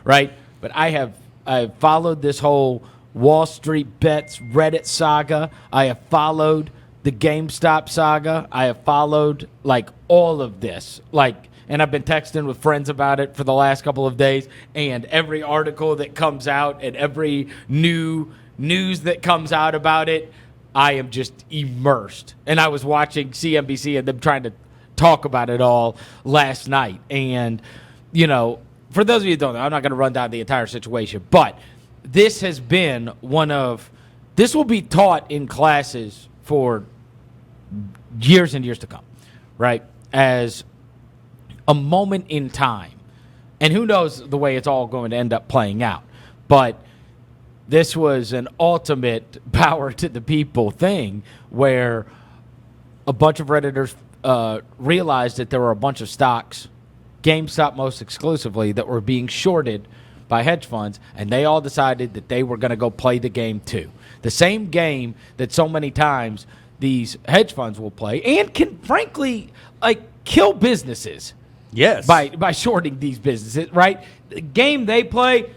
right? But I've followed this whole Wall Street Bets Reddit saga. I have followed the GameStop saga. I have followed like all of this, and I've been texting with friends about it for the last couple of days. And every article that comes out and every new news that comes out about it, I am just immersed. And I was watching CNBC and them trying to talk about it all last night. And, for those of you who don't know, I'm not going to run down the entire situation, but this has been this will be taught in classes for years and years to come, right? As a moment in time. And who knows the way it's all going to end up playing out. But this was an ultimate power to the people thing where a bunch of Redditors realized that there were a bunch of stocks, GameStop most exclusively, that were being shorted by hedge funds, and they all decided that they were going to go play the game too. The same game that so many times these hedge funds will play and can, frankly, kill businesses. Yes. By shorting these businesses, right? The game they play,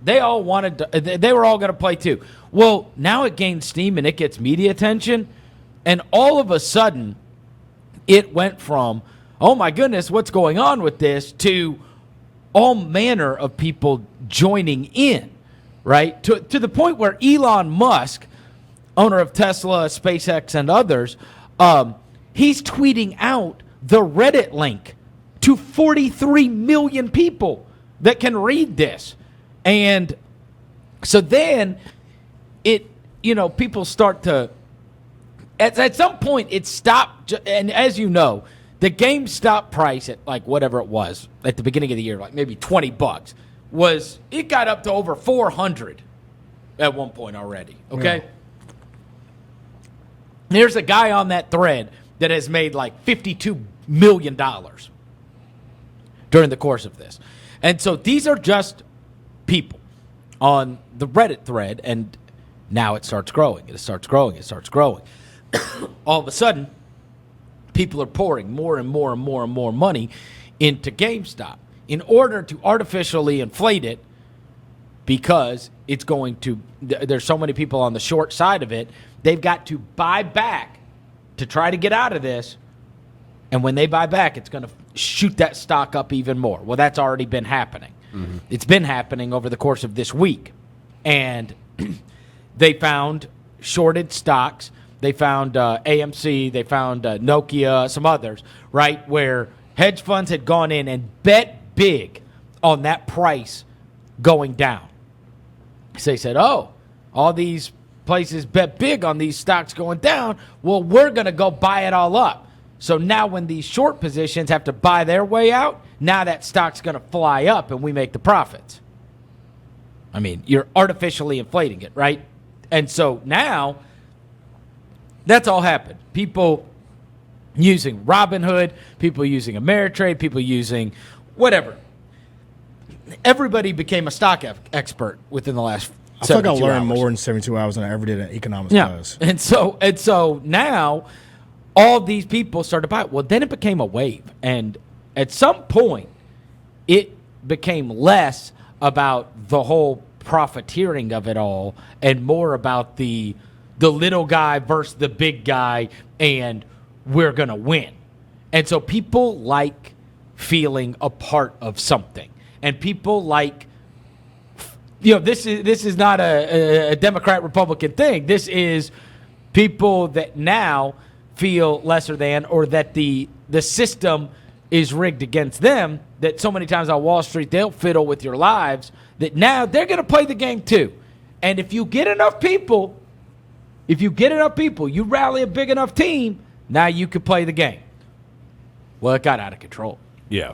they were all going to play too. Well, now it gains steam and it gets media attention, and all of a sudden it went from, oh my goodness, what's going on with this, to all manner of people joining in, right? To the point where Elon Musk, owner of Tesla, SpaceX, and others, he's tweeting out the Reddit link to 43 million people that can read this. And so then people start to, at some point it stopped. And as you know, the GameStop price at whatever it was at the beginning of the year, maybe $20, it got up to over 400 at one point already. Okay. Yeah. There's a guy on that thread that has made $52 million during the course of this. And so these are just people on the Reddit thread, and now it starts growing. It starts growing. It starts growing. All of a sudden, people are pouring more and more and more and more money into GameStop in order to artificially inflate it, because it's going to, there's so many people on the short side of it, they've got to buy back to try to get out of this. And when they buy back, it's going to shoot that stock up even more. Well, that's already been happening. Mm-hmm. It's been happening over the course of this week. And they found shorted stocks. They found AMC. They found Nokia, some others, right, where hedge funds had gone in and bet big on that price going down. So they said, oh, all these places bet big on these stocks going down. Well, we're going to go buy it all up. So now when these short positions have to buy their way out, now that stock's going to fly up and we make the profits. I mean, you're artificially inflating it, right? And so now that's all happened. People using Robinhood, people using Ameritrade, people using whatever. Everybody became a stock expert within the last 72 hours. I feel like I learned more in 72 hours than I ever did in economics class. And so now all these people started to buy it. Well, then it became a wave. And at some point, it became less about the whole profiteering of it all and more about the little guy versus the big guy, and we're going to win. And so people like feeling a part of something. And people like, this is not a Democrat-Republican thing. This is people that now feel lesser than, or that the system is rigged against them, that so many times on Wall Street they'll fiddle with your lives, that now they're going to play the game too. And if you get enough people, you rally a big enough team, now you could play the game. Well, it got out of control. Yeah.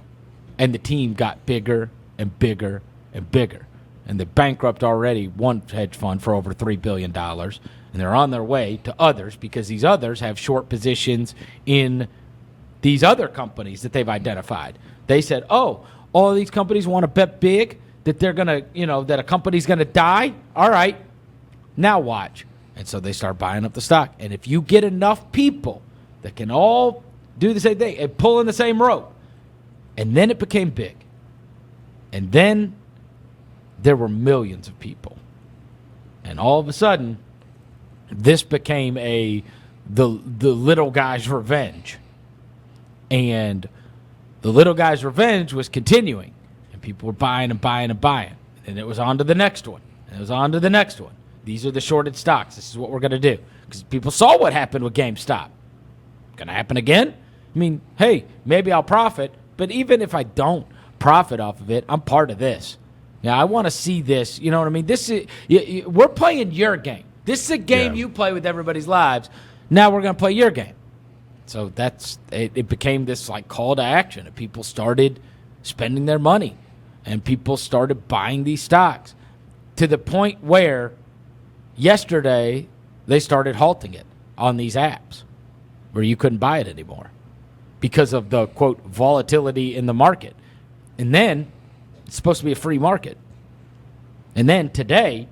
And the team got bigger and bigger and bigger. And they bankrupt already one hedge fund for over $3 billion. And they're on their way to others, because these others have short positions in these other companies that they've identified. They said, oh, all of these companies want to bet big that they're going to, that a company's going to die. All right, now watch. And so they start buying up the stock. And if you get enough people that can all do the same thing and pull in the same rope, and then it became big. And then there were millions of people. And all of a sudden, this became the little guy's revenge. And the little guy's revenge was continuing. And people were buying and buying and buying. And it was on to the next one. And it was on to the next one. These are the shorted stocks. This is what we're going to do. Because people saw what happened with GameStop. Going to happen again? I mean, hey, maybe I'll profit. But even if I don't profit off of it, I'm part of this. Yeah, I want to see this. You know what I mean? This is we're playing your game. This is a game you play with everybody's lives. Now we're going to play your game. So it became this like call to action, and people started spending their money, and people started buying these stocks to the point where yesterday they started halting it on these apps where you couldn't buy it anymore because of the, quote, volatility in the market. And then it's supposed to be a free market. And then today,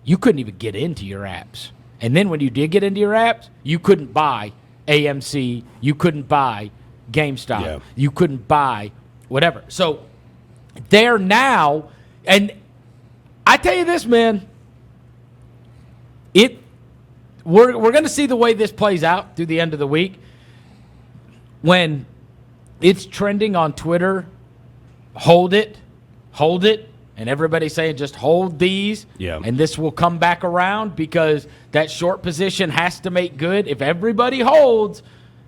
you couldn't even get into your apps. And then when you did get into your apps, you couldn't buy AMC. You couldn't buy GameStop. Yeah. You couldn't buy whatever. So they're now, and I tell you this, man, we're going to see the way this plays out through the end of the week. When it's trending on Twitter, hold it, and everybody's saying just hold these, and this will come back around because that short position has to make good. If everybody holds,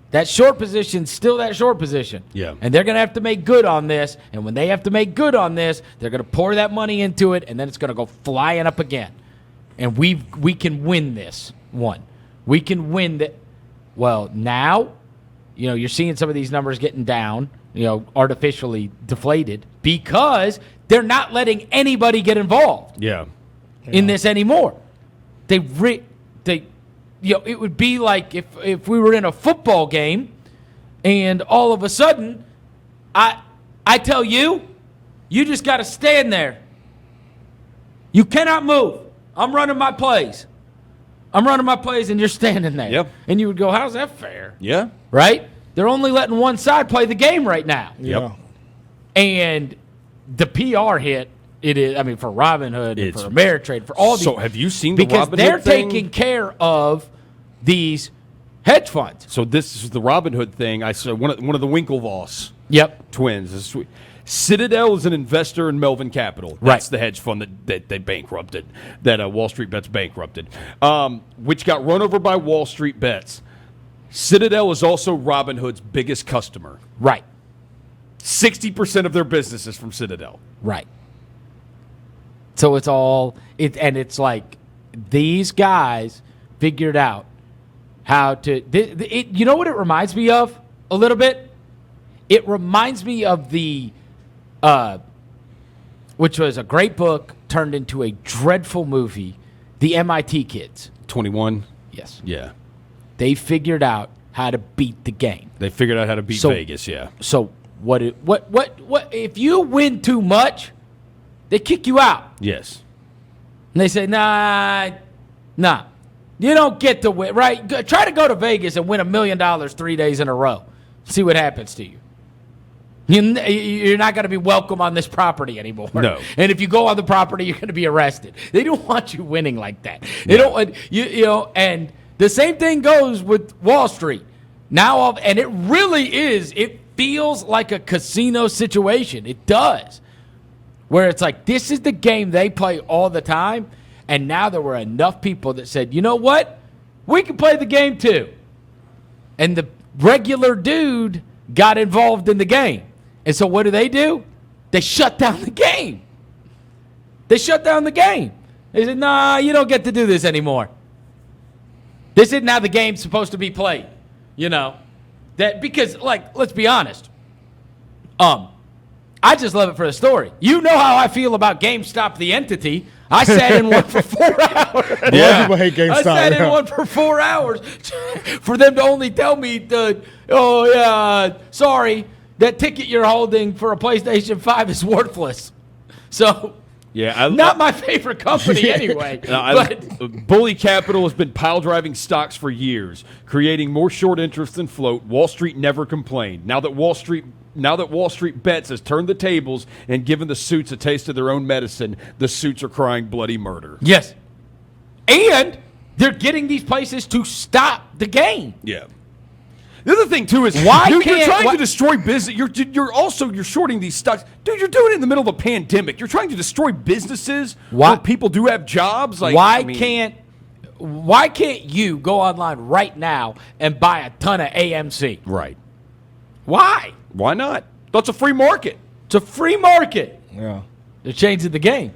that short position's still that short position. Yeah. And they're going to have to make good on this, and when they have to make good on this, they're going to pour that money into it, and then it's going to go flying up again. And we can win this one. We can win that. Well, now, you're seeing some of these numbers getting down, artificially deflated because they're not letting anybody get involved in this anymore. It would be like if we were in a football game and all of a sudden I tell you just got to stand there. You cannot move. I'm running my plays. And you're standing there. Yep. And you would go, how's that fair? Yeah. Right? They're only letting one side play the game right now. Yep. And the PR hit, it is, for Robinhood, and for Ameritrade, for all these. So have you seen the Robinhood thing? Because they're taking care of these hedge funds. So this is the Robinhood thing. I saw one of the Winklevoss twins. Citadel is an investor in Melvin Capital. That's the hedge fund that they bankrupted, that Wall Street Bets bankrupted, which got run over by Wall Street Bets. Citadel is also Robinhood's biggest customer. Right. 60% of their business is from Citadel. Right. So it's like these guys figured out how to. You know what it reminds me of a little bit? It reminds me of the, which was a great book turned into a dreadful movie, The MIT Kids. 21? Yes. Yeah. They figured out how to beat the game. They figured out how to beat Vegas, yeah. So what if you win too much, they kick you out. Yes. And they say, nah. You don't get to win, right? Try to go to Vegas and win $1 million 3 days in a row. See what happens to you. You're not going to be welcome on this property anymore. No. And if you go on the property, you're going to be arrested. They don't want you winning like that. They don't want and the same thing goes with Wall Street. Now, and it really is, it feels like a casino situation. It does. Where it's like, this is the game they play all the time. And now there were enough people that said, you know what? We can play the game too. And the regular dude got involved in the game. And so what do? They shut down the game. They shut down the game. They said, nah, you don't get to do this anymore. This isn't how the game's supposed to be played. Because let's be honest. I just love it for the story. You know how I feel about GameStop, the entity. I sat in one for 4 hours. A lot of people hate GameStop. I sat in one for 4 hours for them to only tell me, sorry, that ticket you're holding for a PlayStation 5 is worthless. So, not my favorite company anyway. Bully Capital has been pile driving stocks for years, creating more short interest than float. Wall Street never complained. Now that Wall Street now that Wall Street Bets has turned the tables and given the suits a taste of their own medicine, the suits are crying bloody murder. Yes. And they're getting these places to stop the game. Yeah. The other thing too is you're trying to destroy business. You're shorting these stocks, dude. You're doing it in the middle of a pandemic. You're trying to destroy businesses where people do have jobs. Like, why can't you go online right now and buy a ton of AMC? Right. Why? Why not? That's a free market. It's a free market. Yeah. They're changing the game.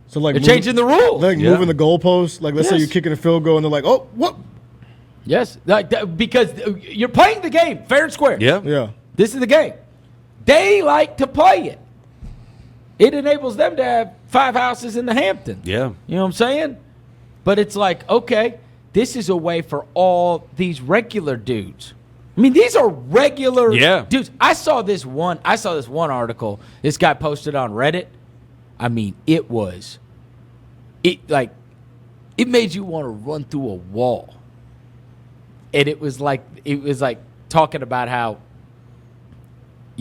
So like they're changing the rules. Like moving the goalposts. Like let's say you're kicking a field goal and they're like, oh, what? Yes, because you're playing the game fair and square. Yeah. Yeah. This is the game. They like to play it. It enables them to have 5 houses in the Hamptons. Yeah. You know what I'm saying? But it's like, okay, this is a way for all these regular dudes. I mean, these are regular dudes. I saw this one article this guy posted on Reddit. I mean, it made you want to run through a wall. And it was like talking about how,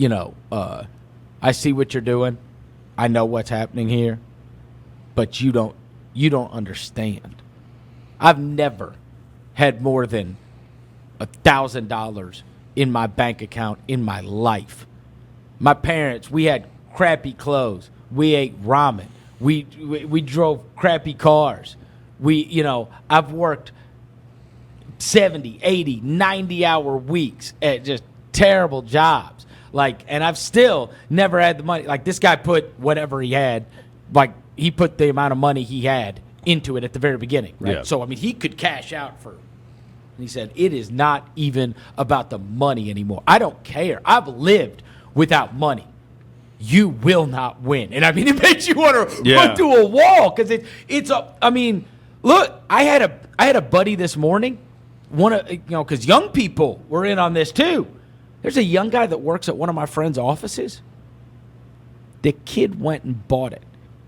I see what you're doing. I know what's happening here, but you don't understand. I've never had more than $1,000 in my bank account in my life. My parents, we had crappy clothes. We ate ramen. We drove crappy cars. I've worked 70, 80, 90-hour weeks at just terrible jobs. And I've still never had the money. Like, this guy put whatever he had, he put the amount of money he had into it at the very beginning, right? Yeah. So, I mean, he could cash out and he said, it is not even about the money anymore. I don't care. I've lived without money. You will not win. And, I mean, it makes you want to run through a wall because look, I had a buddy this morning, because young people were in on this too. There's a young guy that works at one of my friends' offices. The kid went and bought it.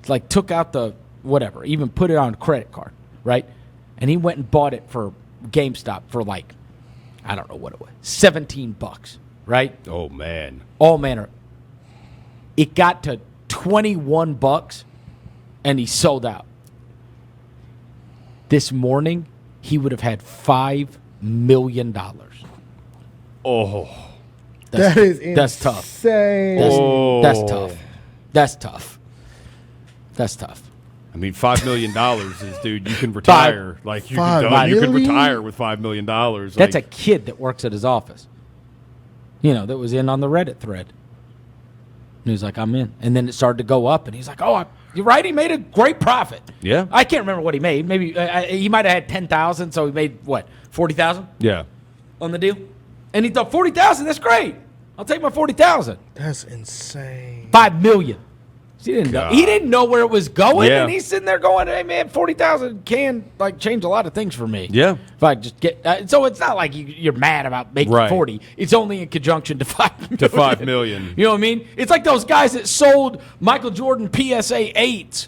It's took out the whatever, even put it on a credit card, right? And he went and bought it for GameStop for I don't know what it was, $17, right? Oh man. All manner. It got to $21 and he sold out. This morning, he would have had $5 million. Oh. That is insane. That's tough. That's tough. That's tough. I mean, $5 million is, dude, you can retire. You could retire with $5 million. That's a kid that works at his office. That was in on the Reddit thread. And he was like, I'm in. And then it started to go up, and he's like, oh, you're right. He made a great profit. Yeah. I can't remember what he made. Maybe he might have had 10,000, so he made, what, 40,000? Yeah. On the deal? And he thought, 40,000, that's great. I'll take my 40,000. That's insane. $5 million. He didn't know. He didn't know where it was going, Yeah. and he's sitting there going, "Hey man, 40,000 can change a lot of things for me." Yeah. If I just get so it's not like you're mad about making 40. It's only in conjunction to $5 million. To $5 million. You know what I mean? It's like those guys that sold Michael Jordan PSA 8s,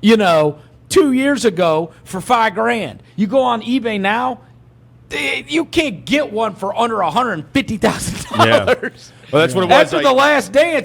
2 years ago for $5,000. You go on eBay now, you can't get one for under $150,000. Yeah. Well, that's what it was. After The Last Dance,